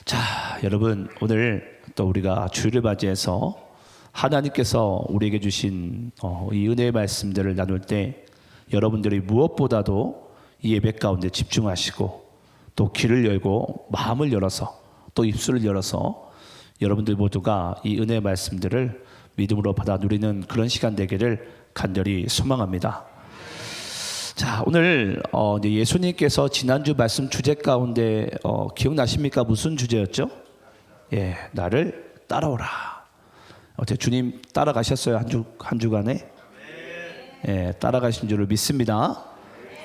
자, 여러분, 오늘 또 우리가 주일을 맞이해서 하나님께서 우리에게 주신 이 은혜의 말씀들을 나눌 때 여러분들이 무엇보다도 이 예배 가운데 집중하시고 또 귀를 열고 마음을 열어서 또 입술을 열어서 여러분들 모두가 이 은혜의 말씀들을 믿음으로 받아 누리는 그런 시간 되기를 간절히 소망합니다. 자, 오늘 예수님께서 지난주 말씀 주제 가운데 기억나십니까? 무슨 주제였죠? 예, 나를 따라오라. 어때 주님 따라가셨어요? 한 주간에? 예, 따라가신 줄을 믿습니다.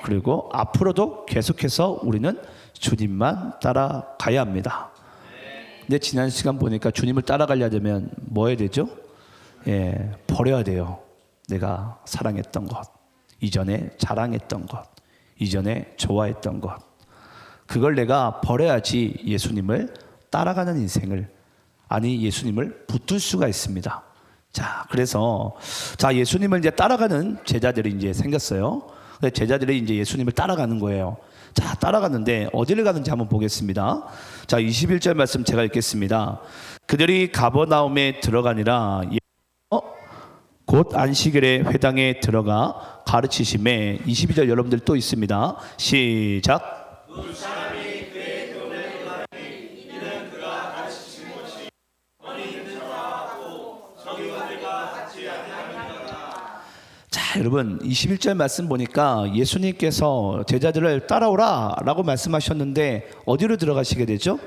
그리고 앞으로도 계속해서 우리는 주님만 따라가야 합니다. 근데 지난 시간 보니까 주님을 따라가려면 뭐 해야 되죠? 예, 버려야 돼요. 내가 사랑했던 것, 이전에 자랑했던 것, 이전에 좋아했던 것, 그걸 내가 버려야지 예수님을 따라가는 인생을, 아니 예수님을 붙들 수가 있습니다. 자, 그래서 예수님을 이제 따라가는 제자들이 이제 생겼어요. 제자들이 이제 예수님을 따라가는 거예요. 자, 따라가는데 어디를 가는지 한번 보겠습니다. 자, 21절 말씀 제가 읽겠습니다. 그들이 가버나움에 들어가니라. 곧 안식일에 회당에 들어가 가르치심에. 22절 여러분들 또 있습니다. 시작. 자, 여러분 21절 말씀 보니까 예수님께서 제자들을 따라오라 라고 말씀하셨는데 어디로 들어가시게 되죠?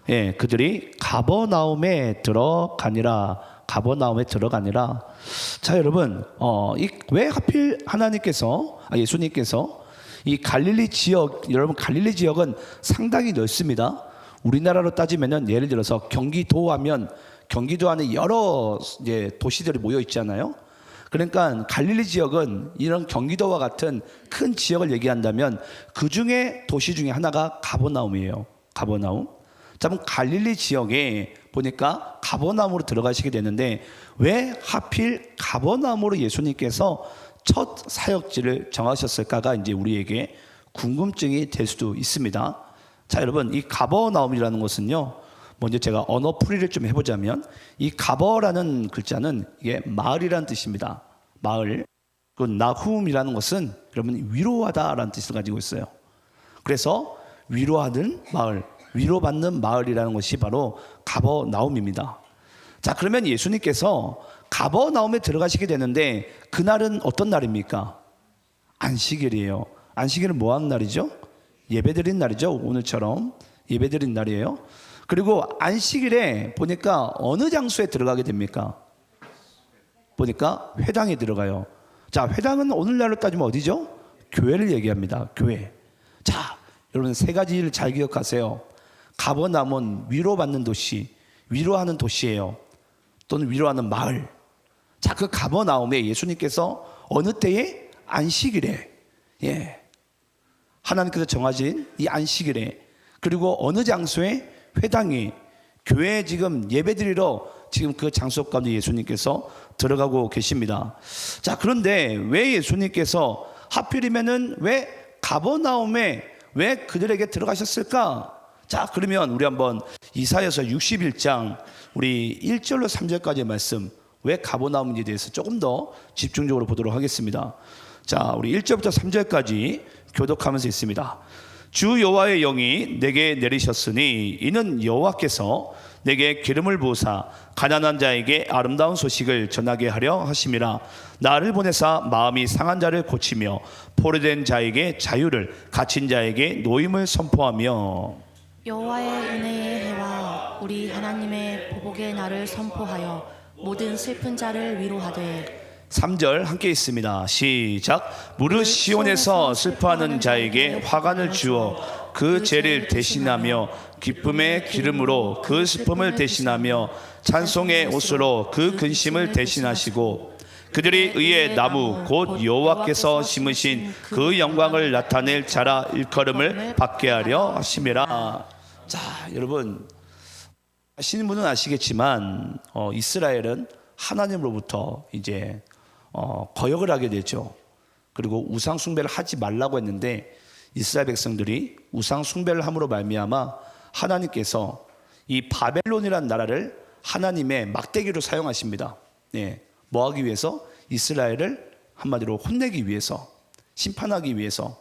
예, 그들이 가버나움에 들어가니라. 가버나움에 들어가니라. 자, 여러분, 왜 하필 예수님께서 이 갈릴리 지역, 여러분 갈릴리 지역은 상당히 넓습니다. 우리나라로 따지면은 예를 들어서 경기도 하면 경기도 안에 여러 이제 도시들이 모여 있잖아요. 그러니까 갈릴리 지역은 이런 경기도와 같은 큰 지역을 얘기한다면 그 중에 도시 중에 하나가 가버나움이에요. 가버나움. 자, 그럼 갈릴리 지역에 보니까 가버나움으로 들어가시게 되는데 왜 하필 가버나움으로 예수님께서 첫 사역지를 정하셨을까가 이제 우리에게 궁금증이 될 수도 있습니다. 자, 여러분, 이 가버나움이라는 것은요, 먼저 제가 언어 풀이를 좀 해보자면 이 가버라는 글자는 이게 마을이라는 뜻입니다. 마을. 그 나훔이라는 것은 여러분 위로하다라는 뜻을 가지고 있어요. 그래서 위로하는 마을, 위로받는 마을이라는 것이 바로 가버나움입니다. 자, 그러면 예수님께서 가버나움에 들어가시게 되는데 그날은 어떤 날입니까? 안식일이에요. 안식일은 뭐 하는 날이죠? 예배드린 날이죠. 오늘처럼 예배드린 날이에요. 그리고 안식일에 보니까 어느 장소에 들어가게 됩니까? 보니까 회당에 들어가요. 자, 회당은 오늘날로 따지면 어디죠? 교회를 얘기합니다. 교회. 자, 여러분 세 가지를 잘 기억하세요. 가버나움은 위로받는 도시, 위로하는 도시예요. 또는 위로하는 마을. 자, 그 가버나움에 예수님께서 어느 때에? 안식일에. 예. 하나님께서 정하신 이 안식일에. 그리고 어느 장소에? 회당에. 교회에 지금 예배드리러 지금 그 장소 가운데 예수님께서 들어가고 계십니다. 자, 그런데 왜 예수님께서 하필이면은 왜 가버나움에 왜 그들에게 들어가셨을까? 자, 그러면 우리 한번 이사야서 61장 우리 1절로 3절까지의 말씀, 왜 가버나움인지에 대해서 조금 더 집중적으로 보도록 하겠습니다. 자, 우리 1절부터 3절까지 교독하면서 있습니다. 주 여호와의 영이 내게 내리셨으니 이는 여호와께서 내게 기름을 부으사 가난한 자에게 아름다운 소식을 전하게 하려 하심이라. 나를 보내사 마음이 상한 자를 고치며 포로된 자에게 자유를, 갇힌 자에게 노임을 선포하며. 여호와의 은혜의 해와 우리 하나님의 보복의 날을 선포하여 모든 슬픈 자를 위로하되. 3절 함께 있습니다. 시작. 무릇 시온에서 슬퍼하는 자에게 화관을 주어 그 죄를 대신하며 기쁨의 기름으로 그 슬픔을 대신하며 찬송의 옷으로 그 근심을 대신하시고 그들이 의의 나무 곧 여호와께서 심으신 그 영광을 나타낼 자라 일컬음을 받게 하려 하심이라. 자, 여러분 아시는 분은 아시겠지만 이스라엘은 하나님으로부터 이제 거역을 하게 되죠. 그리고 우상 숭배를 하지 말라고 했는데 이스라엘 백성들이 우상 숭배를 함으로 말미암아 하나님께서 이 바벨론이라는 나라를 하나님의 막대기로 사용하십니다. 예, 뭐 하기 위해서? 이스라엘을 한마디로 혼내기 위해서, 심판하기 위해서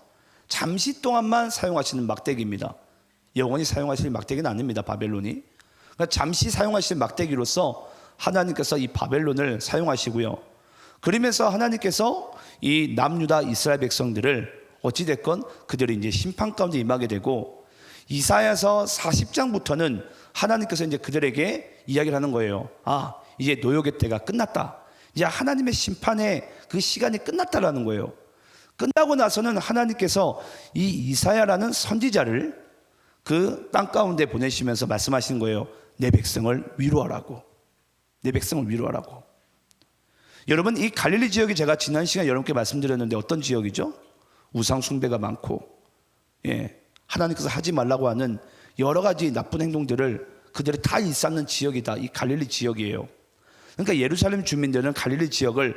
잠시 동안만 사용하시는 막대기입니다. 영원히 사용하실 막대기는 아닙니다. 바벨론이. 그러니까 잠시 사용하실 막대기로서 하나님께서 이 바벨론을 사용하시고요. 그러면서 하나님께서 이 남유다 이스라엘 백성들을 어찌됐건 그들이 이제 심판 가운데 임하게 되고, 이사야서 40장부터는 하나님께서 이제 그들에게 이야기를 하는 거예요. 아, 이제 노역의 때가 끝났다. 이제 하나님의 심판의 그 시간이 끝났다라는 거예요. 끝나고 나서는 하나님께서 이 이사야라는 선지자를 그 땅 가운데 보내시면서 말씀하시는 거예요. 내 백성을 위로하라고. 내 백성을 위로하라고. 여러분, 이 갈릴리 지역이 제가 지난 시간에 여러분께 말씀드렸는데 어떤 지역이죠? 우상 숭배가 많고, 예, 하나님께서 하지 말라고 하는 여러 가지 나쁜 행동들을 그들이 다 일삼는 지역이다. 이 갈릴리 지역이에요. 그러니까 예루살렘 주민들은 갈릴리 지역을,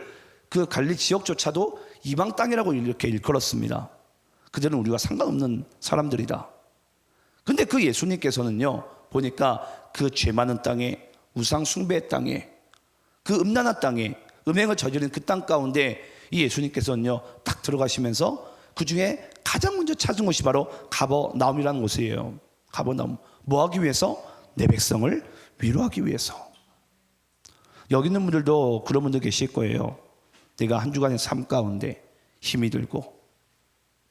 그 갈릴리 지역조차도 이방 땅이라고 이렇게 일컬었습니다. 그들은 우리와 상관없는 사람들이다. 근데 그 예수님께서는요, 보니까 그 죄 많은 땅에, 우상 숭배의 땅에, 그 음란한 땅에, 음행을 저지른 그 땅 가운데 이 예수님께서는요 딱 들어가시면서 그 중에 가장 먼저 찾은 곳이 바로 가버나움이라는 곳이에요. 가버나움. 뭐 하기 위해서? 내 백성을 위로하기 위해서. 여기 있는 분들도 그런 분들 계실 거예요. 내가 한 주간의 삶 가운데 힘이 들고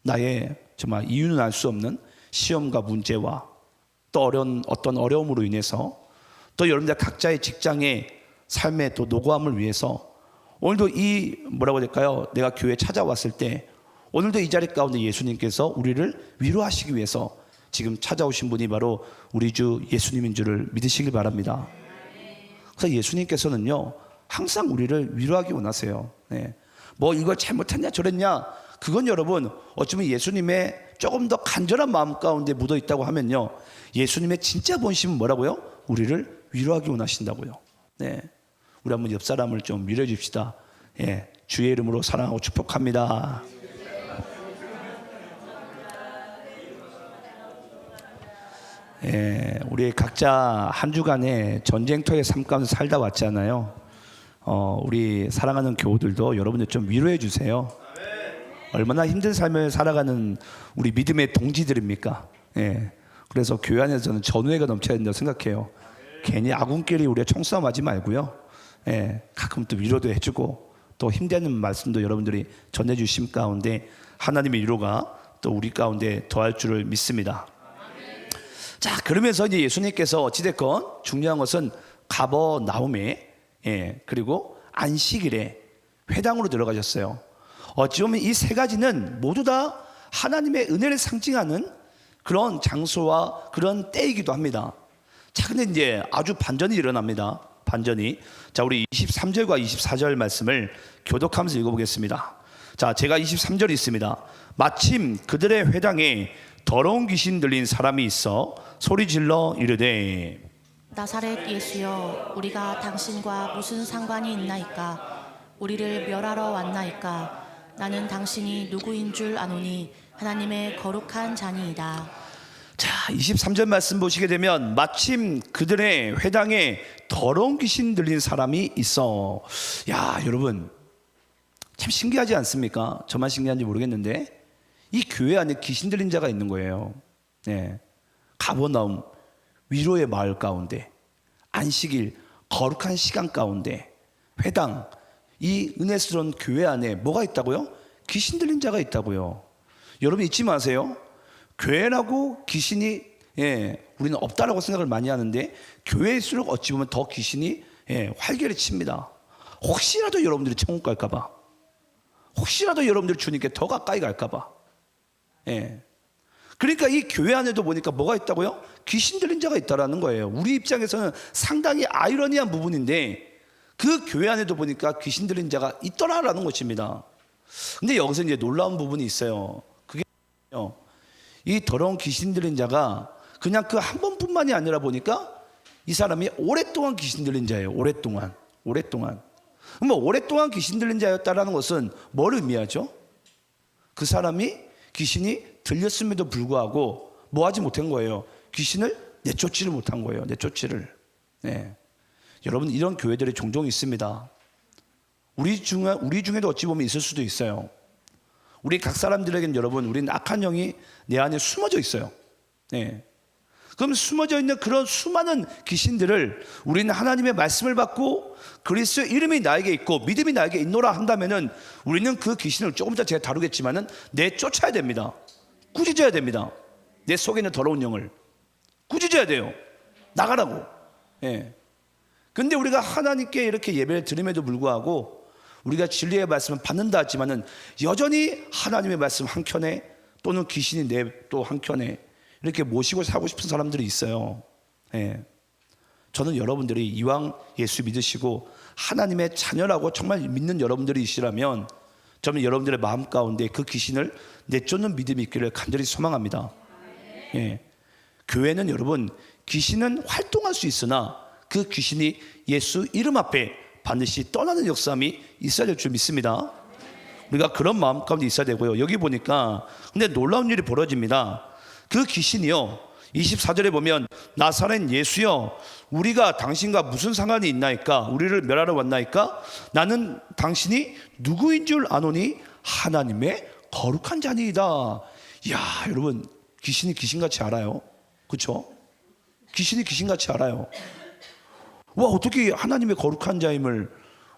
나의 정말 이유는 알 수 없는 시험과 문제와 또 어떤 어려움으로 인해서, 또 여러분들 각자의 직장의 삶의 또 노고함을 위해서 오늘도 이 뭐라고 해야 될까요? 내가 교회에 찾아왔을 때 오늘도 이 자리 가운데 예수님께서 우리를 위로하시기 위해서 지금 찾아오신 분이 바로 우리 주 예수님인 줄을 믿으시길 바랍니다. 그래서 예수님께서는요 항상 우리를 위로하기 원하세요. 네. 뭐 이걸 잘못했냐 저랬냐, 그건 여러분 어쩌면 예수님의 조금 더 간절한 마음 가운데 묻어 있다고 하면요, 예수님의 진짜 본심은 뭐라고요? 우리를 위로하기 원하신다고요. 네. 우리 한번 옆 사람을 좀 위로해 줍시다. 예, 주의 이름으로 사랑하고 축복합니다. 예, 우리 각자 한 주간의 전쟁터의 삶 가운데 살다 왔잖아요. 우리 사랑하는 교우들도 여러분들 좀 위로해 주세요. 얼마나 힘든 삶을 살아가는 우리 믿음의 동지들입니까? 예, 그래서 교회 안에서 저는 전우회가 넘쳐야 된다고 생각해요. 괜히 아군끼리 우리가 총싸움하지 말고요. 예, 가끔 또 위로도 해주고 또 힘되는 말씀도 여러분들이 전해주심 가운데 하나님의 위로가 또 우리 가운데 더할 줄을 믿습니다. 자, 그러면서 이제 예수님께서 어찌됐건 중요한 것은 가버나움에, 예, 그리고 안식일에 회당으로 들어가셨어요. 어찌 보면 이 세 가지는 모두 다 하나님의 은혜를 상징하는 그런 장소와 그런 때이기도 합니다. 자, 근데 이제 아주 반전이 일어납니다. 반전이. 자, 우리 23절과 24절 말씀을 교독하면서 읽어보겠습니다. 자, 제가 23절이 있습니다. 마침 그들의 회당에 더러운 귀신 들린 사람이 있어 소리질러 이르되, 나사렛 예수여, 우리가 당신과 무슨 상관이 있나이까? 우리를 멸하러 왔나이까? 나는 당신이 누구인 줄 아노니 하나님의 거룩한 자니이다. 자, 23절 말씀 보시게 되면 마침 그들의 회당에 더러운 귀신 들린 사람이 있어. 야, 여러분 참 신기하지 않습니까? 저만 신기한지 모르겠는데 이 교회 안에 귀신 들린 자가 있는 거예요. 네. 가버나움, 위로의 마을 가운데, 안식일, 거룩한 시간 가운데, 회당, 이 은혜스러운 교회 안에 뭐가 있다고요? 귀신 들린 자가 있다고요. 여러분 잊지 마세요. 교회라고 귀신이, 예, 우리는 없다라고 생각을 많이 하는데 교회일수록 어찌 보면 더 귀신이, 예, 활개를 칩니다. 혹시라도 여러분들이 천국 갈까봐, 혹시라도 여러분들이 주님께 더 가까이 갈까봐. 예. 그러니까 이 교회 안에도 보니까 뭐가 있다고요? 귀신 들린 자가 있다라는 거예요. 우리 입장에서는 상당히 아이러니한 부분인데 그 교회 안에도 보니까 귀신 들린 자가 있더라라는 것입니다. 근데 여기서 이제 놀라운 부분이 있어요. 그게 이 더러운 귀신 들린 자가 그냥 그 한 번뿐만이 아니라 보니까 이 사람이 오랫동안 귀신 들린 자예요. 오랫동안. 그럼 오랫동안 귀신 들린 자였다라는 것은 뭘 의미하죠? 그 사람이 귀신이 들렸음에도 불구하고 뭐 하지 못한 거예요? 귀신을 내쫓지를 못한 거예요. 내쫓지를. 네. 여러분, 이런 교회들이 종종 있습니다. 우리 중에도 어찌 보면 있을 수도 있어요. 우리 각 사람들에게는 여러분, 우리는 악한 영이 내 안에 숨어져 있어요. 네. 그럼 숨어져 있는 그런 수많은 귀신들을 우리는 하나님의 말씀을 받고 그리스도의 이름이 나에게 있고 믿음이 나에게 있노라 한다면은 우리는 그 귀신을 조금 더 제가 다루겠지만은 내쫓아야 됩니다. 꾸짖어야 됩니다. 내 속에 있는 더러운 영을 꾸짖어야 돼요. 나가라고. 예. 근데 우리가 하나님께 이렇게 예배를 드림에도 불구하고 우리가 진리의 말씀을 받는다 하지만은 여전히 하나님의 말씀 한켠에 또는 귀신이 내 또 한켠에 이렇게 모시고 살고 싶은 사람들이 있어요. 예. 저는 여러분들이 이왕 예수 믿으시고 하나님의 자녀라고 정말 믿는 여러분들이시라면 저는 여러분들의 마음 가운데 그 귀신을 내쫓는 믿음이 있기를 간절히 소망합니다. 예. 교회는 여러분, 귀신은 활동할 수 있으나 그 귀신이 예수 이름 앞에 반드시 떠나는 역사함이 있어야 될 줄 믿습니다. 우리가 그런 마음 가운데 있어야 되고요. 여기 보니까 근데 놀라운 일이 벌어집니다. 그 귀신이요, 24절에 보면 나사렛 예수여, 우리가 당신과 무슨 상관이 있나이까? 우리를 멸하러 왔나이까? 나는 당신이 누구인 줄 아노니 하나님의 거룩한 자니이다. 이야, 여러분, 귀신이 귀신같이 알아요. 그렇죠? 귀신이 귀신같이 알아요. 와, 어떻게 하나님의 거룩한 자임을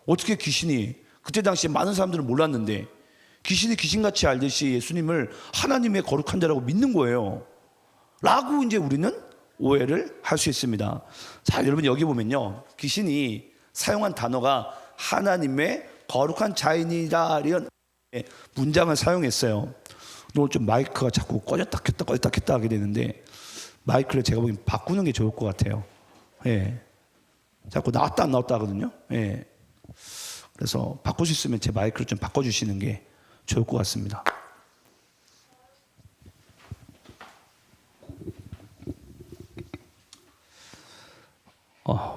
어떻게 귀신이, 그때 당시에 많은 사람들은 몰랐는데 귀신이 귀신같이 알듯이 예수님을 하나님의 거룩한 자라고 믿는 거예요. 라고 이제 우리는 오해를 할 수 있습니다. 자, 여러분, 여기 보면요, 귀신이 사용한 단어가 하나님의 거룩한 자인이다 이런 문장을 사용했어요. 오늘 좀 마이크가 자꾸 꺼졌다 켰다 하게 되는데 마이크를 제가 보기엔 바꾸는 게 좋을 것 같아요. 예. 자꾸 나왔다 안 나왔다 하거든요. 예. 그래서 바꿀 수 있으면 제 마이크를 좀 바꿔주시는 게 좋을 것 같습니다.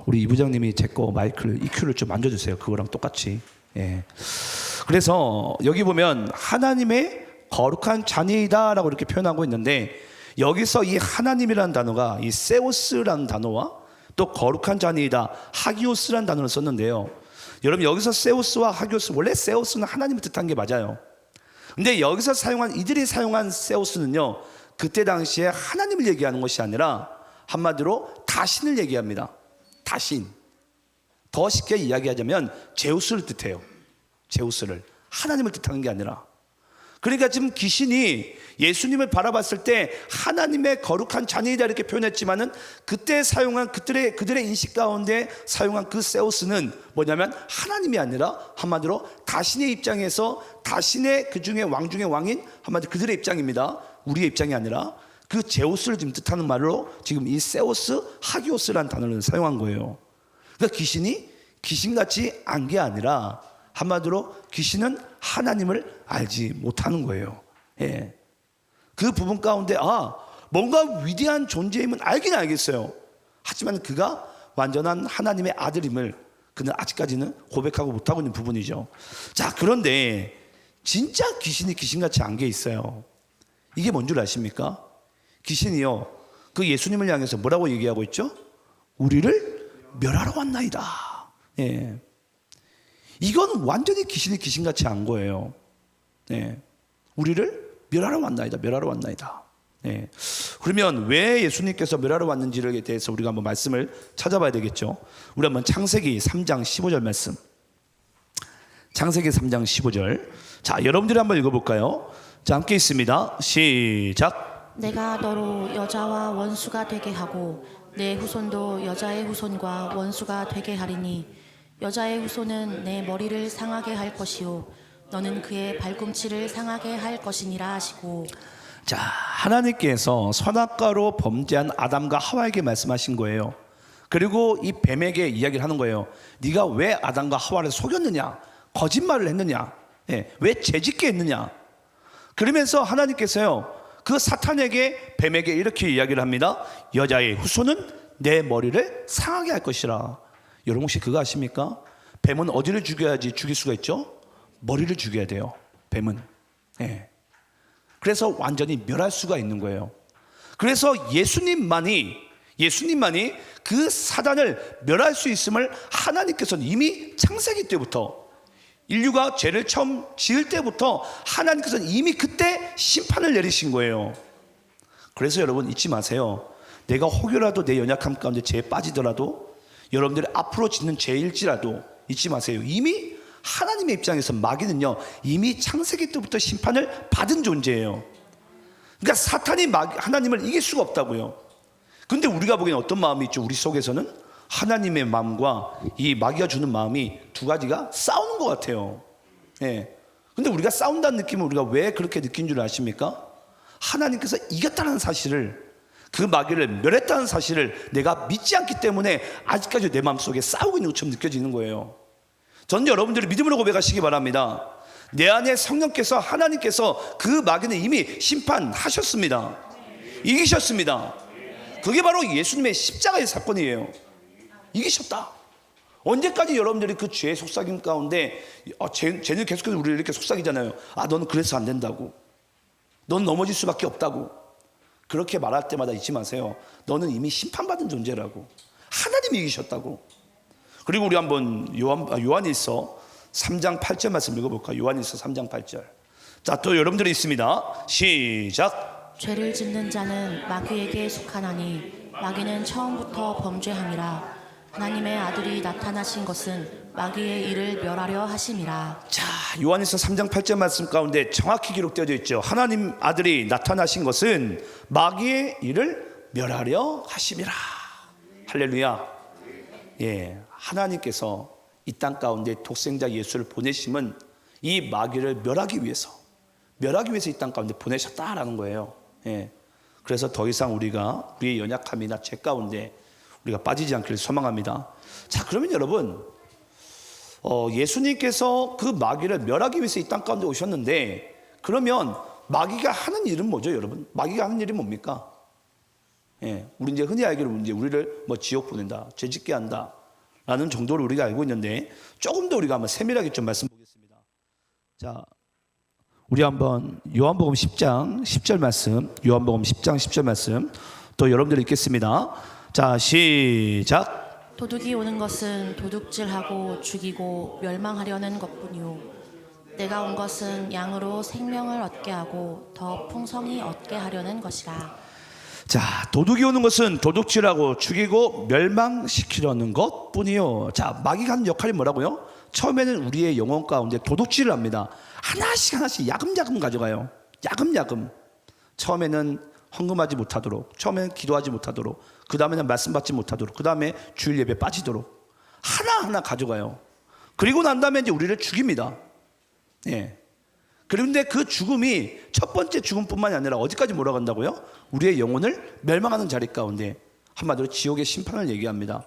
우리 이 부장님이 제 거 마이크를 EQ를 좀 만져주세요. 그거랑 똑같이. 예. 그래서 여기 보면 하나님의 거룩한 자녀이다라고 이렇게 표현하고 있는데 여기서 이 하나님이라는 단어가 이 세오스라는 단어와 또 거룩한 자녀이다 하기오스라는 단어를 썼는데요. 여러분, 여기서 세오스와 하기오스, 원래 세오스는 하나님을 뜻한 게 맞아요. 근데 여기서 이들이 사용한 세오스는요, 그때 당시에 하나님을 얘기하는 것이 아니라 한마디로 다신을 얘기합니다. 다신. 더 쉽게 이야기하자면 제우스를 뜻해요. 제우스를. 하나님을 뜻하는 게 아니라. 그러니까 지금 귀신이 예수님을 바라봤을 때 하나님의 거룩한 자녀이다 이렇게 표현했지만은 그때 사용한 그들의 인식 가운데 사용한 그 세우스는 뭐냐면 하나님이 아니라 한마디로 다신의 입장에서 다신의 그 중에 왕 중의 왕인 한마디로 그들의 입장입니다. 우리의 입장이 아니라 그 제우스를 지금 뜻하는 말로 지금 이 세우스 하기오스라는 단어를 사용한 거예요. 그러니까 귀신이 귀신같이 안 게 아니라 한마디로 귀신은 하나님을 알지 못하는 거예요. 예. 그 부분 가운데 뭔가 위대한 존재임은 알긴 알겠어요. 하지만 그가 완전한 하나님의 아들임을 그는 아직까지는 고백하고 못하고 있는 부분이죠. 자, 그런데 진짜 귀신이 귀신같이 안 게 있어요. 이게 뭔 줄 아십니까? 귀신이요, 그 예수님을 향해서 뭐라고 얘기하고 있죠? 우리를 멸하러 왔나이다. 예. 이건 완전히 귀신이 귀신같이 안 거예요. 예. 우리를 멸하러 왔나이다. 멸하러 왔나이다. 예. 그러면 왜 예수님께서 멸하러 왔는지에 대해서 우리가 한번 말씀을 찾아봐야 되겠죠. 우리 한번 창세기 3장 15절 말씀. 창세기 3장 15절. 자, 여러분들이 한번 읽어볼까요? 자, 함께 있습니다. 시작. 내가 너로 여자와 원수가 되게 하고 내 후손도 여자의 후손과 원수가 되게 하리니 여자의 후손은 내 머리를 상하게 할 것이요 너는 그의 발꿈치를 상하게 할 것이니라 하시고. 자, 하나님께서 선악과로 범죄한 아담과 하와에게 말씀하신 거예요. 그리고 이 뱀에게 이야기를 하는 거예요. 네가 왜 아담과 하와를 속였느냐, 거짓말을 했느냐, 왜 죄짓게 했느냐. 그러면서 하나님께서요, 그 사탄에게, 뱀에게 이렇게 이야기를 합니다. 여자의 후손은 내 머리를 상하게 할 것이라. 여러분 혹시 그거 아십니까? 뱀은 어디를 죽여야지 죽일 수가 있죠? 머리를 죽여야 돼요. 뱀은. 예. 그래서 완전히 멸할 수가 있는 거예요. 그래서 예수님만이 예수님만이 그 사단을 멸할 수 있음을 하나님께서는 이미 창세기 때부터, 인류가 죄를 처음 지을 때부터 하나님께서는 이미 그때 심판을 내리신 거예요. 그래서 여러분 잊지 마세요. 내가 혹여라도 내 연약함 가운데 죄에 빠지더라도, 여러분들이 앞으로 짓는 죄일지라도 잊지 마세요. 이미 하나님의 입장에서 마귀는요, 이미 창세기 때부터 심판을 받은 존재예요. 그러니까 사탄이 하나님을 이길 수가 없다고요. 근데 우리가 보기에는 어떤 마음이 있죠? 우리 속에서는 하나님의 마음과 이 마귀가 주는 마음이 두 가지가 싸우는 것 같아요. 예. 근데 우리가 싸운다는 느낌을 우리가 왜 그렇게 느낀 줄 아십니까? 하나님께서 이겼다는 사실을, 그 마귀를 멸했다는 사실을 내가 믿지 않기 때문에 아직까지 내 마음속에 싸우고 있는 것처럼 느껴지는 거예요. 전 여러분들이 믿음으로 고백하시기 바랍니다. 내 안에 성령께서, 하나님께서 그 마귀는 이미 심판하셨습니다. 이기셨습니다. 그게 바로 예수님의 십자가의 사건이에요. 이기셨다. 언제까지 여러분들이 그 죄의 속삭임 가운데, 죄는 계속해서 우리를 이렇게 속삭이잖아요. 너는 그래서 안 된다고, 넌 넘어질 수밖에 없다고. 그렇게 말할 때마다 잊지 마세요. 너는 이미 심판받은 존재라고. 하나님이 이기셨다고. 그리고 우리 한번 요한일서 3장 8절 말씀 읽어볼까요? 요한일서 3장 8절. 자, 또 여러분들이 있습니다. 시작. 죄를 짓는 자는 마귀에게 속하나니 마귀는 처음부터 범죄함이라. 하나님의 아들이 나타나신 것은 마귀의 일을 멸하려 하심이라. 자, 요한일서 3장 8절 말씀 가운데 정확히 기록되어져 있죠. 하나님 아들이 나타나신 것은 마귀의 일을 멸하려 하심이라. 할렐루야. 예, 하나님께서 이 땅 가운데 독생자 예수를 보내심은 이 마귀를 멸하기 위해서 이 땅 가운데 보내셨다라는 거예요. 예, 그래서 더 이상 우리가 우리의 연약함이나 죄 가운데 우리가 빠지지 않기를 소망합니다. 자, 그러면 여러분, 예수님께서 그 마귀를 멸하기 위해서 이 땅 가운데 오셨는데, 그러면 마귀가 하는 일은 뭐죠, 여러분? 마귀가 하는 일이 뭡니까? 예, 우리 이제 흔히 알기로 이제 우리를 뭐 지옥 보낸다, 죄짓게 한다 라는 정도로 우리가 알고 있는데, 조금 더 우리가 한번 세밀하게 좀 말씀 보겠습니다. 자, 우리 한번 요한복음 10장 10절 말씀, 요한복음 10장 10절 말씀 또 여러분들 읽겠습니다. 자, 시작. 도둑이 오는 것은 도둑질하고 죽이고 멸망하려는 것뿐이요 내가 온 것은 양으로 생명을 얻게 하고 더 풍성히 얻게 하려는 것이라. 자, 도둑이 오는 것은 도둑질하고 죽이고 멸망시키려는 것뿐이요. 자, 마귀가 하는 역할이 뭐라고요? 처음에는 우리의 영혼 가운데 도둑질을 합니다. 하나씩 야금야금 가져가요. 야금야금. 처음에는 헌금하지 못하도록, 처음에는 기도하지 못하도록, 그 다음에는 말씀 받지 못하도록, 그 다음에 주일 예배 빠지도록 하나하나 가져가요. 그리고 난 다음에 이제 우리를 죽입니다. 예. 그런데 그 죽음이 첫 번째 죽음뿐만이 아니라 어디까지 몰아간다고요? 우리의 영혼을 멸망하는 자리 가운데, 한마디로 지옥의 심판을 얘기합니다.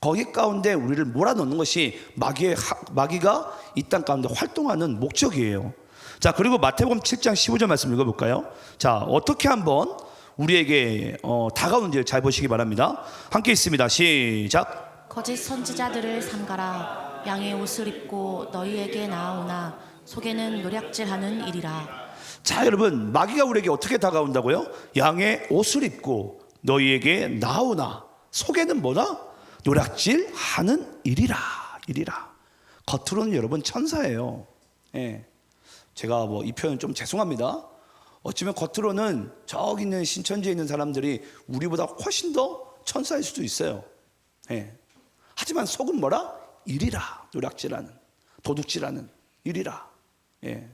거기 가운데 우리를 몰아넣는 것이 마귀가 이 땅 가운데 활동하는 목적이에요. 자, 그리고 마태복음 7장 15절 말씀 읽어볼까요? 자, 어떻게 한번 우리에게 다가오는지를 잘 보시기 바랍니다. 함께 있습니다. 시작. 거짓 선지자들을 삼가라. 양의 옷을 입고 너희에게 나아오나 속에는 노략질하는 일이라. 자, 여러분, 마귀가 우리에게 어떻게 다가온다고요? 양의 옷을 입고 너희에게 나오나 속에는 뭐다? 노략질하는 일이라. 겉으로는 여러분 천사예요. 예. 제가 뭐 이 표현 좀 죄송합니다. 어쩌면 겉으로는 저기 있는 신천지에 있는 사람들이 우리보다 훨씬 더 천사일 수도 있어요. 예. 하지만 속은 뭐라? 일이라. 노략질하는, 도둑질하는 일이라. 예.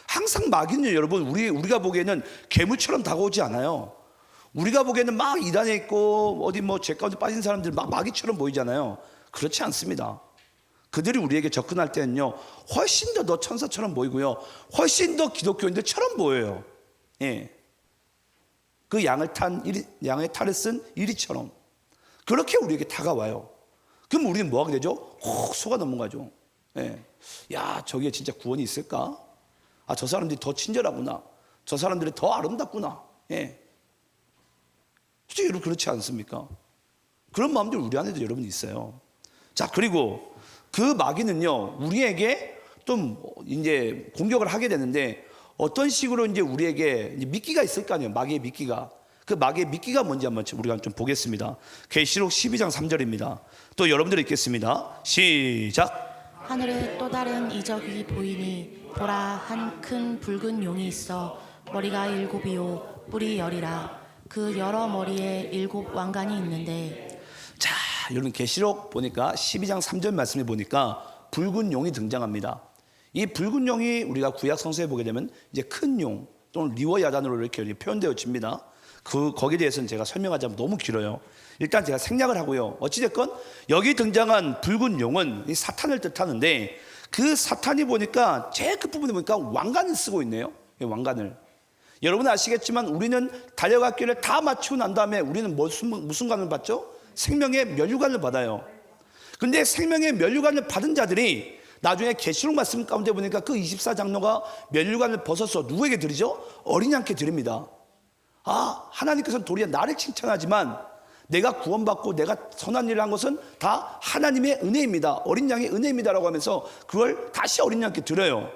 항상 마귀는 여러분 우리가 보기에는 괴물처럼 다가오지 않아요. 우리가 보기에는 막 이단에 있고 어디 뭐 죄 가운데 빠진 사람들 막 마귀처럼 보이잖아요. 그렇지 않습니다. 그들이 우리에게 접근할 때는요, 훨씬 더 너 천사처럼 보이고요, 훨씬 더 기독교인들처럼 보여요. 예. 그 양의 탈을 쓴 이리처럼 그렇게 우리에게 다가와요. 그럼 우리는 뭐 하게 되죠? 속아 넘어가죠. 예. 야, 저기에 진짜 구원이 있을까? 저 사람들이 더 친절하구나. 저 사람들이 더 아름답구나. 예. 솔직히 여러분 그렇지 않습니까? 그런 마음들 우리 안에도 여러분 있어요. 자, 그리고 그 마귀는요, 우리에게 좀 이제 공격을 하게 되는데, 어떤 식으로 이제 우리에게 이제 미끼가 있을 거 아니에요. 마귀의 미끼가. 그 마귀의 미끼가 뭔지 한번 우리가 좀 보겠습니다. 계시록 12장 3절입니다. 또 여러분들 읽겠습니다. 시작. 하늘에 또 다른 이적이 보이니 보라, 한 큰 붉은 용이 있어 머리가 7이요 뿔이 10이라. 그 여러 머리에 7 왕관이 있는데. 자, 여러분 계시록 보니까 12장 3절 말씀에 보니까 붉은 용이 등장합니다. 이 붉은 용이 우리가 구약 성서에 보게 되면 이제 큰 용 또는 리워야단으로 이렇게 표현되어집니다. 거기에 대해서는 제가 설명하자면 너무 길어요. 일단 제가 생략을 하고요. 어찌됐건 여기 등장한 붉은 용은 이 사탄을 뜻하는데, 그 사탄이 보니까 제일 끝부분에 보니까 왕관을 쓰고 있네요. 이 왕관을. 여러분 아시겠지만 우리는 달려갔기를 다 마치고 난 다음에 우리는 무슨 관을 받죠? 생명의 면류관을 받아요. 근데 생명의 면류관을 받은 자들이 나중에 계시록 말씀 가운데 보니까 그 24장로가 면류관을 벗어서 누구에게 드리죠? 어린 양께 드립니다. 아, 하나님께서는 도리어 나를 칭찬하지만 내가 구원받고 내가 선한 일을 한 것은 다 하나님의 은혜입니다. 어린 양의 은혜입니다라고 하면서 그걸 다시 어린 양께 드려요.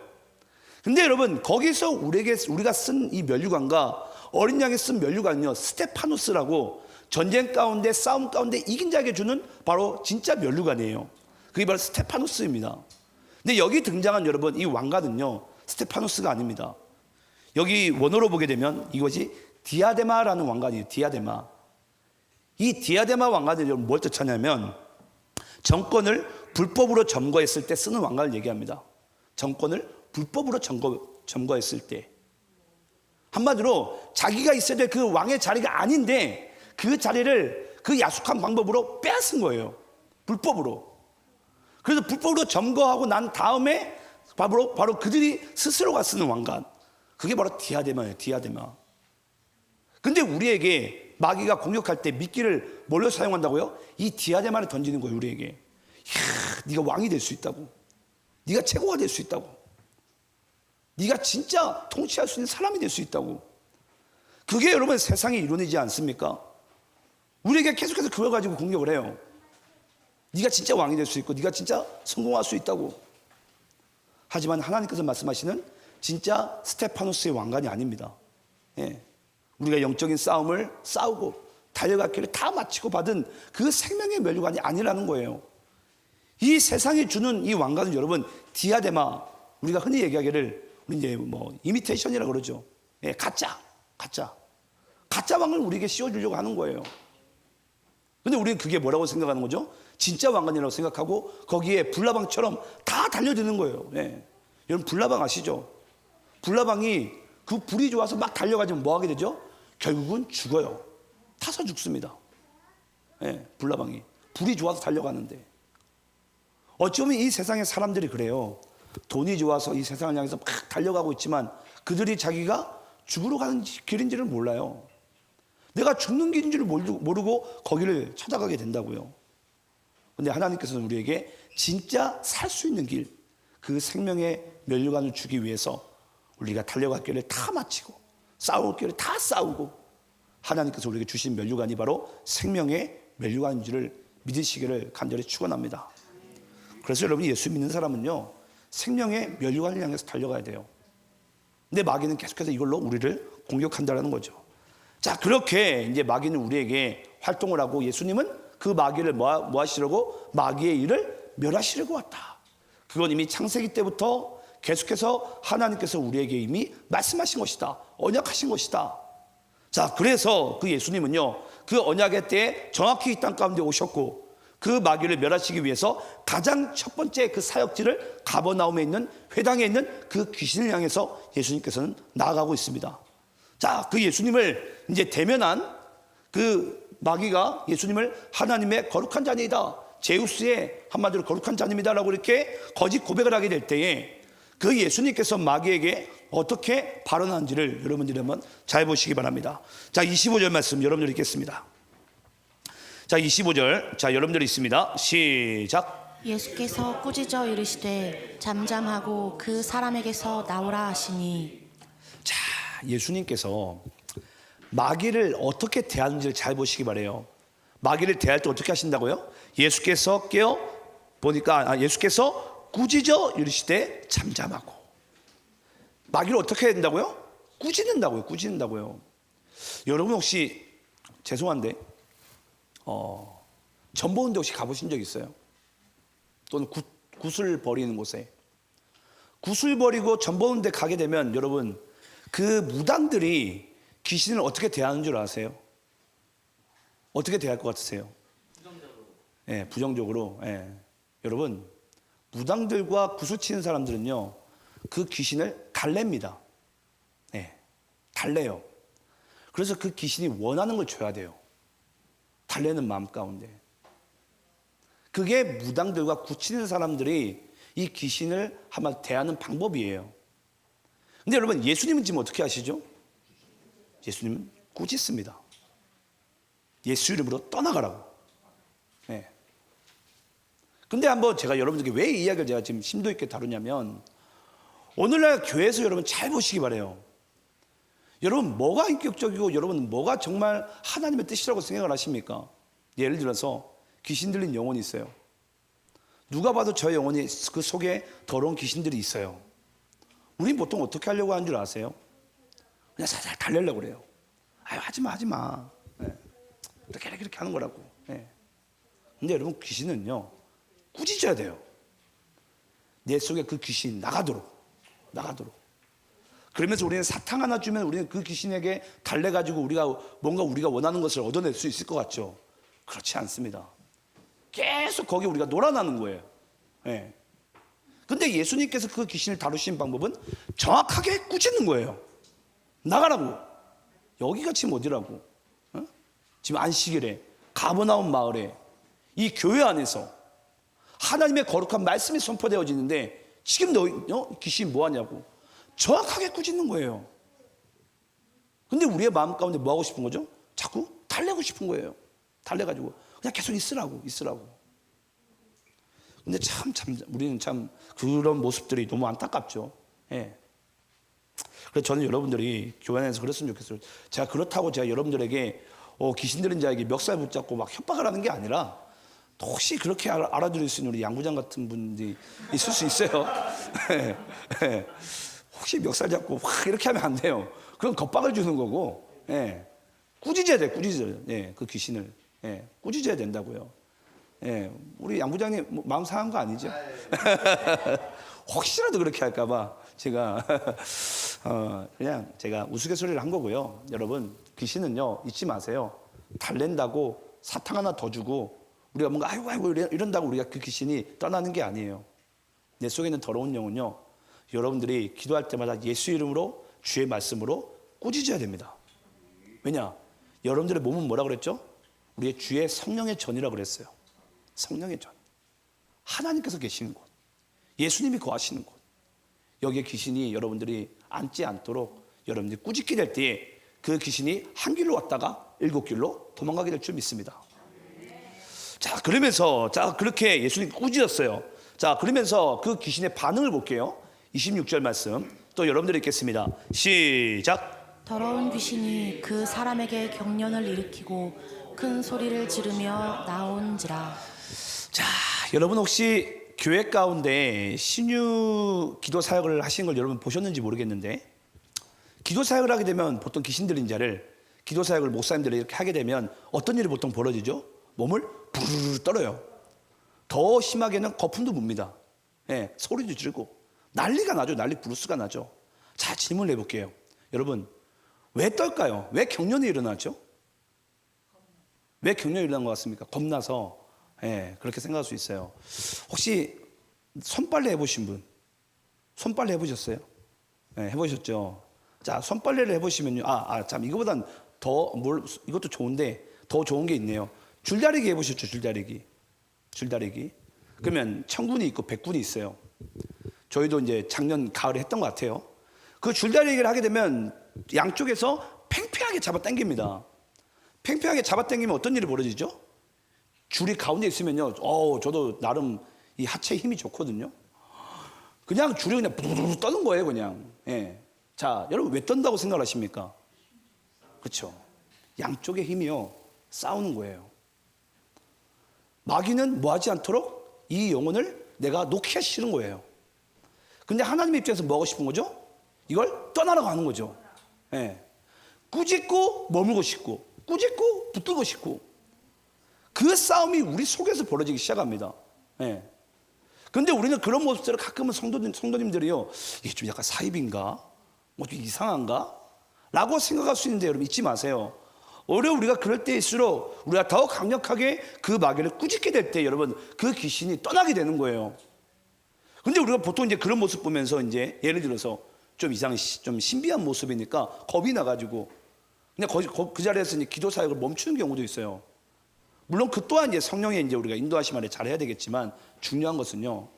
근데 여러분 거기서 우리가 쓴 이 면류관과 어린 양이 쓴 면류관은요, 스테파노스라고 전쟁 가운데 싸움 가운데 이긴 자에게 주는 바로 진짜 면류관이에요. 그게 바로 스테파노스입니다. 근데 여기 등장한 여러분 이 왕관은요, 스테파노스가 아닙니다. 여기 원어로 보게 되면 이것이 디아데마라는 왕관이에요. 디아데마. 이 디아데마 왕관이 여러분 뭘 뜻하냐면 정권을 불법으로 점거했을 때 쓰는 왕관을 얘기합니다. 정권을 불법으로 점거했을 때, 한마디로 자기가 있어야 될 그 왕의 자리가 아닌데 그 자리를 그 야속한 방법으로 빼앗은 거예요. 불법으로. 그래서 불법으로 점거하고 난 다음에 바로 그들이 스스로가 쓰는 왕관, 그게 바로 디아데마예요. 디아데마. 근데 우리에게 마귀가 공격할 때 미끼를 뭘로 사용한다고요? 이 디아데마를 던지는 거예요. 우리에게. 이야, 네가 왕이 될 수 있다고, 네가 최고가 될 수 있다고, 네가 진짜 통치할 수 있는 사람이 될 수 있다고. 그게 여러분 세상의 이론이지 않습니까? 우리에게 계속해서 그걸 가지고 공격을 해요. 네가 진짜 왕이 될 수 있고 네가 진짜 성공할 수 있다고. 하지만 하나님께서 말씀하시는 진짜 스테파노스의 왕관이 아닙니다. 예. 우리가 영적인 싸움을 싸우고 달려갔기를 다 마치고 받은 그 생명의 면류관이 아니라는 거예요. 이 세상이 주는 이 왕관은 여러분 디아데마, 우리가 흔히 얘기하기를 우리 이제 이미테이션이라고 그러죠. 예, 가짜 왕을 우리에게 씌워주려고 하는 거예요. 근데 우리는 그게 뭐라고 생각하는 거죠? 진짜 왕관이라고 생각하고 거기에 불나방처럼 다 달려드는 거예요. 예. 여러분 불나방 아시죠? 불나방이 그 불이 좋아서 막 달려가지면 뭐 하게 되죠? 결국은 죽어요. 타서 죽습니다. 예, 불나방이 불이 좋아서 달려가는데, 어쩌면 이 세상의 사람들이 그래요. 돈이 좋아서 이 세상을 향해서 막 달려가고 있지만 그들이 자기가 죽으러 가는 길인지를 몰라요. 내가 죽는 길인 줄 모르고 거기를 찾아가게 된다고요. 근데 하나님께서는 우리에게 진짜 살 수 있는 길, 그 생명의 면류관을 주기 위해서 우리가 달려갈 길을 다 마치고 싸울 길을 다 싸우고 하나님께서 우리에게 주신 면류관이 바로 생명의 면류관인 줄을 믿으시기를 간절히 축원합니다. 그래서 여러분 예수 믿는 사람은요, 생명의 면류관을 향해서 달려가야 돼요. 근데 마귀는 계속해서 이걸로 우리를 공격한다는 거죠. 자, 그렇게 이제 마귀는 우리에게 활동을 하고 예수님은 그 마귀를 뭐 하시려고? 마귀의 일을 멸하시려고 왔다. 그건 이미 창세기 때부터 계속해서 하나님께서 우리에게 이미 말씀하신 것이다. 언약하신 것이다. 자, 그래서 그 예수님은요, 그 언약의 때에 정확히 이 땅 가운데 오셨고 그 마귀를 멸하시기 위해서 가장 첫 번째 그 사역지를 가버나움에 있는 회당에 있는 그 귀신을 향해서 예수님께서는 나아가고 있습니다. 자, 그 예수님을 이제 대면한 그 마귀가 예수님을 하나님의 거룩한 자녀이다, 제우스의 한마디로 거룩한 자녀입니다라고 이렇게 거짓 고백을 하게 될 때에 그 예수님께서 마귀에게 어떻게 발언하는지를 여러분들이 한번 잘 보시기 바랍니다. 자, 25절 말씀 여러분들 읽겠습니다. 자, 25절. 자, 여러분들 있습니다. 시작. 예수께서 꾸짖어 이르시되 잠잠하고 그 사람에게서 나오라 하시니. 자, 예수님께서 마귀를 어떻게 대하는지를 잘 보시기 바래요. 마귀를 대할 때 어떻게 하신다고요? 예수께서 예수께서 꾸짖어 이르시되 잠잠하고. 마귀를 어떻게 해야 된다고요? 꾸짖는다고요. 여러분 혹시 죄송한데 전 보는데 혹시 가보신 적 있어요? 또는 굿을 버리는 곳에 굿을 버리고 전 보는데 가게 되면 여러분 그 무당들이 귀신을 어떻게 대하는 줄 아세요? 어떻게 대할 것 같으세요? 부정적으로. 예, 부정적으로. 예. 여러분 무당들과 굿을 치는 사람들은요 그 귀신을 달랩니다. 예, 달래요. 그래서 그 귀신이 원하는 걸 줘야 돼요. 달래는 마음 가운데. 그게 무당들과 굳히는 사람들이 이 귀신을 한번 대하는 방법이에요. 근데 여러분 예수님은 지금 어떻게 하시죠? 예수님은 꾸짖습니다. 예수 이름으로 떠나가라고. 네. 근데 한번 제가 여러분들께 왜 이 이야기를 제가 지금 심도 있게 다루냐면 오늘날 교회에서 여러분 잘 보시기 바라요. 여러분 뭐가 인격적이고 여러분 뭐가 정말 하나님의 뜻이라고 생각을 하십니까? 예를 들어서 귀신 들린 영혼이 있어요. 누가 봐도 저 영혼이 그 속에 더러운 귀신들이 있어요. 우린 보통 어떻게 하려고 하는 줄 아세요? 그냥 살살 달래려고 그래요. 아유 하지마 네. 이렇게 하는 거라고. 네. 근데 여러분 귀신은요 꾸짖어야 돼요. 내 속에 그 귀신 나가도록. 그러면서 우리는 사탕 하나 주면 우리는 그 귀신에게 달래가지고 우리가 원하는 것을 얻어낼 수 있을 것 같죠? 그렇지 않습니다. 계속 거기 우리가 놀아나는 거예요. 예. 근데 예수님께서 그 귀신을 다루신 방법은 정확하게 꾸짖는 거예요. 나가라고. 여기가 지금 어디라고? 어? 지금 안식일에 가버나움 마을에 이 교회 안에서 하나님의 거룩한 말씀이 선포되어지는데 지금 너 귀신 뭐 하냐고 정확하게 꾸짖는 거예요. 근데 우리의 마음 가운데 뭐 하고 싶은 거죠? 자꾸 달래고 싶은 거예요. 달래가지고 그냥 계속 있으라고. 근데 참 우리는 참 그런 모습들이 너무 안타깝죠. 예. 그래서 저는 여러분들이 교회 안에서 그랬으면 좋겠어요. 제가 그렇다고 제가 여러분들에게 귀신 들린 자에게 멱살 붙잡고 막 협박을 하는 게 아니라 혹시 그렇게 알아들을 수 있는 우리 양부장 같은 분들이 있을 수 있어요. 예. 혹시 멱살 잡고 확 이렇게 하면 안 돼요. 그건 겁박을 주는 거고, 예. 꾸짖어야 돼, 예. 그 귀신을. 예. 꾸짖어야 된다고요. 예. 우리 양부장님 마음 상한 거 아니죠? 혹시라도 그렇게 할까봐 제가, 그냥 제가 우스갯소리를 한 거고요. 여러분, 귀신은요, 잊지 마세요. 달랜다고 사탕 하나 더 주고, 우리가 뭔가 아이고 이런다고 우리가 그 귀신이 떠나는 게 아니에요. 내 속에 있는 더러운 영은요, 여러분들이 기도할 때마다 예수 이름으로 주의 말씀으로 꾸짖어야 됩니다. 왜냐? 여러분들의 몸은 뭐라 그랬죠? 우리의 주의 성령의 전이라고 그랬어요. 성령의 전. 하나님께서 계시는 곳. 예수님이 거하시는 곳. 여기에 귀신이 여러분들이 앉지 않도록 여러분들이 꾸짖게 될 때에 그 귀신이 한 길로 왔다가 7길로 도망가게 될 줄 믿습니다. 자, 그러면서 그렇게 예수님 꾸짖었어요. 자, 그러면서 그 귀신의 반응을 볼게요. 26절 말씀 또 여러분들이 읽겠습니다. 시작. 더러운 귀신이 그 사람에게 경련을 일으키고 큰 소리를 지르며 나온지라. 자, 여러분 혹시 교회 가운데 신유 기도 사역을 하시는 걸 여러분 보셨는지 모르겠는데, 기도 사역을 하게 되면 보통 귀신 들린 자를 기도 사역을 목사님들이 이렇게 하게 되면 어떤 일이 보통 벌어지죠? 몸을 부르르 떨어요. 더 심하게는 거품도 뭅니다. 예, 소리도 지르고 난리가 나죠. 난리 브루스가 나죠. 자, 질문을 해볼게요. 여러분, 왜 떨까요? 왜 경련이 일어나죠? 왜 경련이 일어난 것 같습니까? 겁나서. 예, 그렇게 생각할 수 있어요. 혹시 손빨래 해보신 분? 손빨래 해보셨어요? 예, 해보셨죠? 자, 손빨래를 해보시면요. 참, 이거보단 이것도 좋은데 더 좋은 게 있네요. 줄다리기 해보셨죠? 줄다리기. 그러면 천군이 있고 백군이 있어요. 저희도 이제 작년 가을에 했던 것 같아요. 그 줄다리기를 하게 되면 양쪽에서 팽팽하게 잡아 당깁니다. 팽팽하게 잡아 당기면 어떤 일이 벌어지죠? 줄이 가운데 있으면요. 저도 나름 이 하체 힘이 좋거든요. 그냥 줄이 그냥 부르르 떠는 거예요, 그냥. 예. 자, 여러분 왜 떤다고 생각하십니까? 그렇죠. 양쪽의 힘이요. 싸우는 거예요. 마귀는 뭐 하지 않도록 이 영혼을 내가 놓기 싫은 거예요. 근데 하나님의 입장에서 뭐 하고 싶은 거죠? 이걸 떠나라고 하는 거죠. 예. 꾸짖고 머물고 싶고, 꾸짖고 붙들고 싶고, 그 싸움이 우리 속에서 벌어지기 시작합니다. 예. 근데 우리는 그런 모습들을 가끔은 성도님들이요, 이게 좀 약간 사입인가? 뭐 좀 이상한가? 라고 생각할 수 있는데 여러분 잊지 마세요. 오히려 우리가 그럴 때일수록 우리가 더 강력하게 그 마귀를 꾸짖게 될 때 여러분 그 귀신이 떠나게 되는 거예요. 근데 우리가 보통 이제 그런 모습 보면서 이제 예를 들어서 좀 좀 신비한 모습이니까 겁이 나가지고 그냥 그 자리에서 이제 기도 사역을 멈추는 경우도 있어요. 물론 그 또한 이제 성령의 이제 우리가 인도하심 아래 잘해야 되겠지만 중요한 것은요,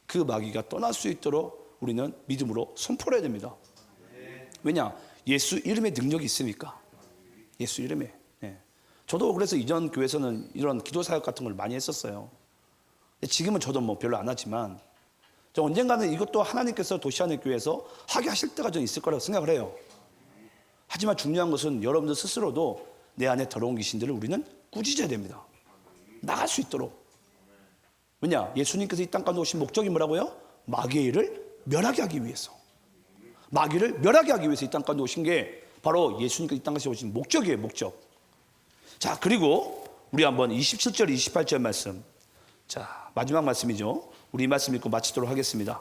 그 마귀가 떠날 수 있도록 우리는 믿음으로 선포를 해야 됩니다. 왜냐? 예수 이름에 능력이 있으니까. 예수 이름에. 네. 저도 그래서 이전 교회에서는 이런 기도 사역 같은 걸 많이 했었어요. 지금은 저도 뭐 별로 안 하지만 저 언젠가는 이것도 하나님께서 도시안의 교회에서 하게 하실 때가 좀 있을 거라고 생각을 해요. 하지만 중요한 것은 여러분들 스스로도 내 안에 더러운 귀신들을 우리는 꾸짖어야 됩니다. 나갈 수 있도록. 왜냐? 예수님께서 이 땅 가운데 오신 목적이 뭐라고요? 마귀의 일을 멸하게 하기 위해서. 마귀를 멸하게 하기 위해서 이 땅 가운데 오신 게 바로 예수님께서 이 땅 가운데 오신 목적이에요. 목적. 자, 그리고 우리 한번 27절 28절 말씀, 자 마지막 말씀이죠. 우리 이 말씀 읽고 마치도록 하겠습니다.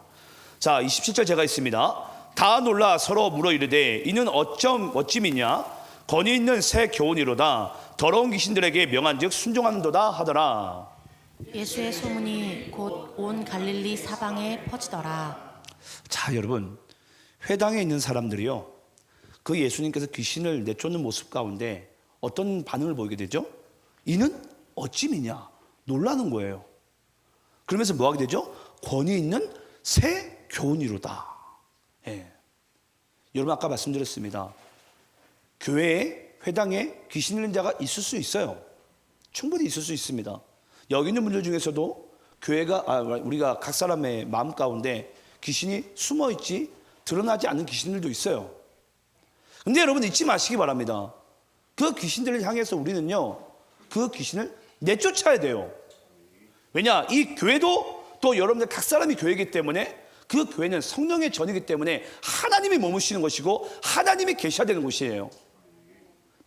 자 27절 제가 있습니다. 다 놀라 서로 물어 이르되 이는 어찌미냐? 권위 있는 새 교훈이로다. 더러운 귀신들에게 명한즉 순종한도다 하더라. 예수의 소문이 곧 온 갈릴리 사방에 퍼지더라. 자 여러분, 회당에 있는 사람들이요, 그 예수님께서 귀신을 내쫓는 모습 가운데 어떤 반응을 보이게 되죠? 이는 어찌미냐? 놀라는 거예요. 그러면서 뭐 하게 되죠? 권위 있는 새 교훈이로다. 예. 여러분 아까 말씀드렸습니다. 교회에, 회당에 귀신 들린 자가 있을 수 있어요. 충분히 있을 수 있습니다. 여기 있는 분들 중에서도 우리가 각 사람의 마음 가운데 귀신이 숨어있지 드러나지 않는 귀신들도 있어요. 근데 여러분 잊지 마시기 바랍니다. 그 귀신들을 향해서 우리는요, 그 귀신을 내쫓아야 돼요. 왜냐? 이 교회도 또 여러분들 각 사람이 교회이기 때문에 그 교회는 성령의 전이기 때문에 하나님이 머무시는 것이고 하나님이 계셔야 되는 곳이에요.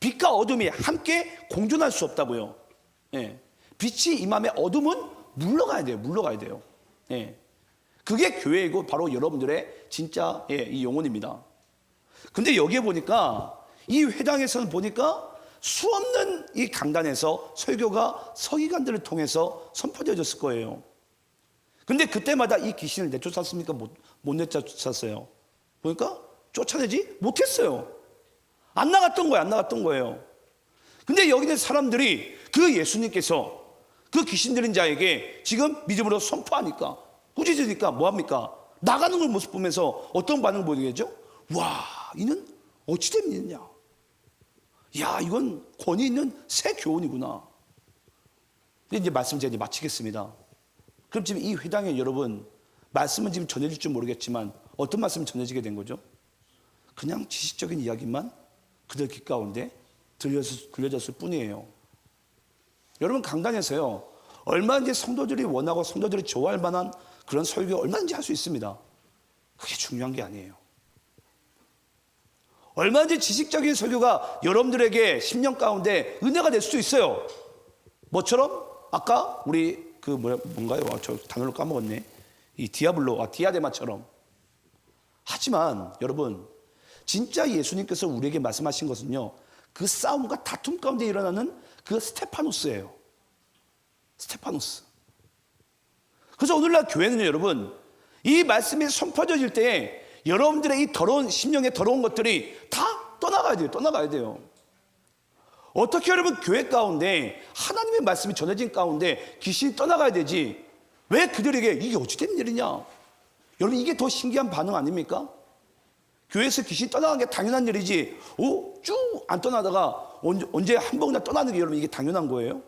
빛과 어둠이 함께 공존할 수 없다고요. 예. 빛이 임하면 어둠은 물러가야 돼요. 물러가야 돼요. 예. 그게 교회이고 바로 여러분들의 진짜 이 영혼입니다. 근데 여기에 보니까 이 회당에서는 보니까 수없는 이 강단에서 설교가 서기관들을 통해서 선포되어졌을 거예요. 근데 그때마다 이 귀신을 내쫓았습니까? 못 내쫓았어요. 보니까 쫓아내지 못했어요. 안 나갔던 거예요. 안 나갔던 거예요. 근데 여기 있는 사람들이 그 예수님께서 그 귀신 들린 자에게 지금 믿음으로 선포하니까, 꾸짖으니까 뭐합니까? 나가는 걸 모습 보면서 어떤 반응을 보이겠죠? 와, 이는 어찌된 일이냐? 야, 이건 권위 있는 새 교훈이구나. 이제 말씀 제가 마치겠습니다. 그럼 지금 이 회당에 여러분, 말씀은 지금 전해질 줄 모르겠지만 어떤 말씀이 전해지게 된 거죠? 그냥 지식적인 이야기만 그들 귀 가운데 들려졌을 뿐이에요. 여러분 강단에서요, 얼마든지 성도들이 원하고 성도들이 좋아할 만한 그런 설교 얼마든지 할 수 있습니다. 그게 중요한 게 아니에요. 얼마든지 지식적인 설교가 여러분들에게 10년 가운데 은혜가 될 수도 있어요. 뭐처럼? 아까 우리 뭔가요? 저 단어를 까먹었네. 이 디아데마처럼. 하지만 여러분, 진짜 예수님께서 우리에게 말씀하신 것은요, 그 싸움과 다툼 가운데 일어나는 그 스테파노스예요. 스테파노스. 그래서 오늘날 교회는요, 여러분, 이 말씀이 선포져질 때에 여러분들의 이 더러운 심령의 더러운 것들이 다 떠나가야 돼요. 떠나가야 돼요. 어떻게 여러분 교회 가운데 하나님의 말씀이 전해진 가운데 귀신이 떠나가야 되지? 왜 그들에게 이게 어찌된 일이냐? 여러분 이게 더 신기한 반응 아닙니까? 교회에서 귀신이 떠나가는 게 당연한 일이지, 쭉 안 떠나다가 언제 한 번이나 떠나는 게 여러분 이게 당연한 거예요?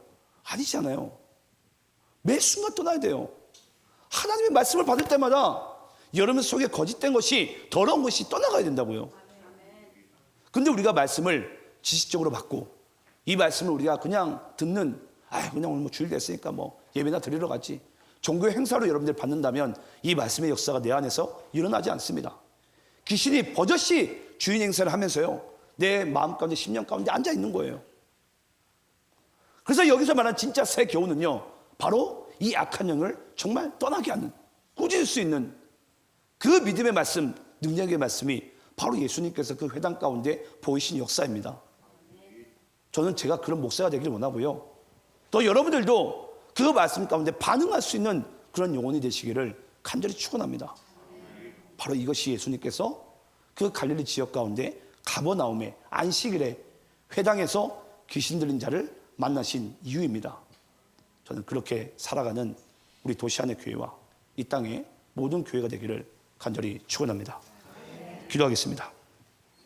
아니잖아요. 매 순간 떠나야 돼요. 하나님의 말씀을 받을 때마다 여러분 속에 거짓된 것이, 더러운 것이 떠나가야 된다고요. 근데 우리가 말씀을 지식적으로 받고 이 말씀을 우리가 그냥 듣는, 그냥 오늘 뭐 주일 됐으니까 뭐 예배나 드리러 갔지, 종교의 행사로 여러분들 받는다면 이 말씀의 역사가 내 안에서 일어나지 않습니다. 귀신이 버젓이 주인 행세를 하면서요, 내 마음 가운데, 심령 가운데 앉아 있는 거예요. 그래서 여기서 말하는 진짜 새 교훈은요, 바로 이 악한 영을 정말 떠나게 하는, 꾸짖을 수 있는 그 믿음의 말씀, 능력의 말씀이 바로 예수님께서 그 회당 가운데 보이신 역사입니다. 저는 제가 그런 목사가 되기를 원하고요, 또 여러분들도 그 말씀 가운데 반응할 수 있는 그런 영혼이 되시기를 간절히 축원합니다. 바로 이것이 예수님께서 그 갈릴리 지역 가운데 가버나움의 안식일에 회당에서 귀신 들린 자를 만나신 이유입니다. 저는 그렇게 살아가는 우리 도시안의 교회와 이 땅의 모든 교회가 되기를 간절히 축원합니다. 기도하겠습니다.